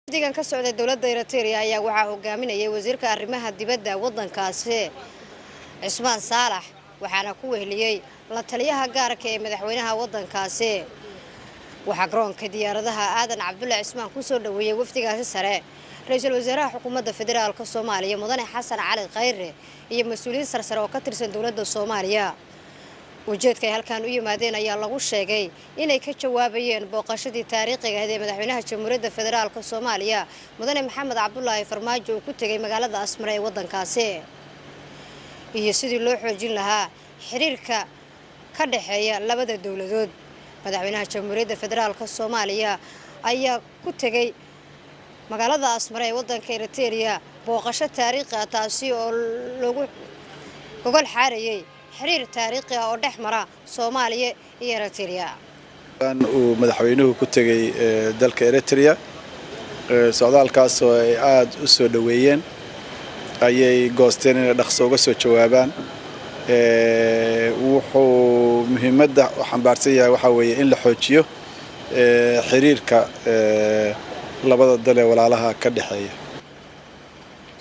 Digan ka socday dawladda Eritrea ayaa waxa hogaaminayay wasiirka arrimaha dibadda waddankaasi Cismaan Saalax waxaana ku weheliyay la taliyaha gaarka ee madaxweynaha waddankaasi waxa garoonka diyaaradaha Aadan Cabdulle Cismaan ku soo dhaweeyay wafdigaasi sare ra'iisul wasaaraha xukuumadda federaalka Soomaaliya Mudane Xasan Cali Khayre iyo mas'uuliyiin sarsare oo ka tirsan dawladda Soomaaliya ujeedka halkan u yimaadeen ayaa lagu sheegay inay ka jawaabayeen booqashadii taariikhiga ah ee madaxweynaha Jamhuuriyadda Federaalka Soomaaliya Mudane Maxamed Cabdullaahi Farmaajo uu ku tagay magaalada Asmara ee waddankaasi iyo sidii loo xoojin lahaa xiriirka ka dhaxeeya labada dawladood madaxweynaha Jamhuuriyadda Federaalka Soomaaliya ayaa ku tagay magaalada Asmara ee waddanka Eritrea booqasho taariikhi ah taasi oo lagu gogol xaarayay xiriir taariikhi ah oo dhexmara Soomaaliya iyo Eritrea uu madaxweynuhu ku tagay dalka Eritrea socdaalkaas oo ay aad u soo dhaweeyeen ayay goosteen in dhaqso uga soo jawaabaan wuxuu muhiimadda xambaarsan yahay waxa weeye in la xoojiyo xiriirka labada dal ee walaalaha ka dhaxeeya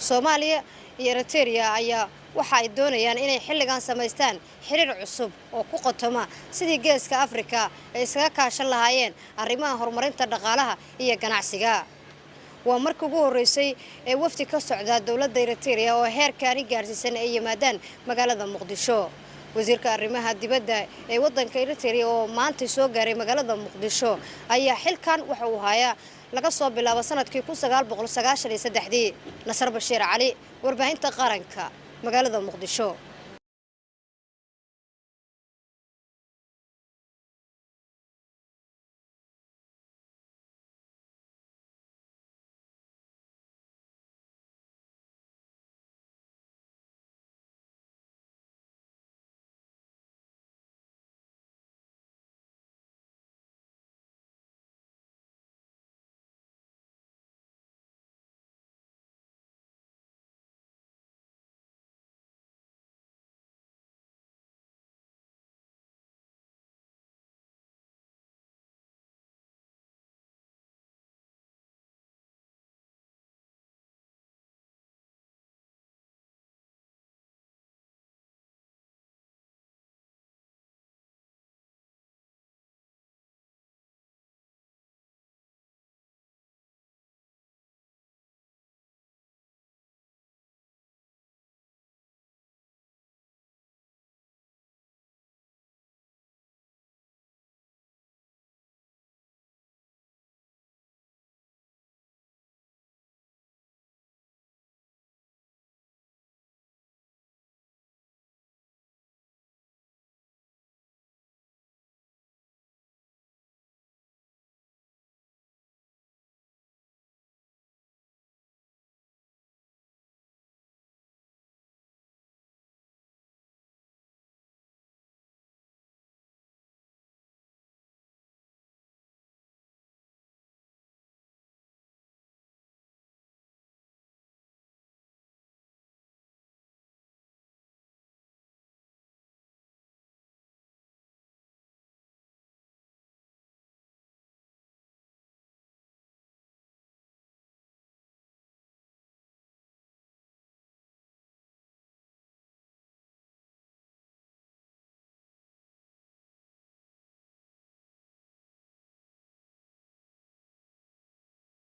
Soomaaliya iyo Eritrea ayaa waxa ay doonayaan inay xilligan sameystaan xiriir cusub oo ku qotoma sidii geeska Afrika ay isaga kaashan lahaayeen arrimaha horumarinta dhaqaalaha iyo ganacsiga waa markii ugu horeysay ee wafdi ka socda dawladda Eritrea oo heerkan gaarsiisan ay yimaadaan magaalada Muqdisho wasiirka arrimaha dibadda ee waddanka Eritrea oo maanta soo gaaray magaalada Muqdisho ayaa xilkan waxa uu hayaa laga soo bilaabo sanadkii 1993 Nasr Bashiir Cali warbaahinta qaranka magaalada Muqdisho.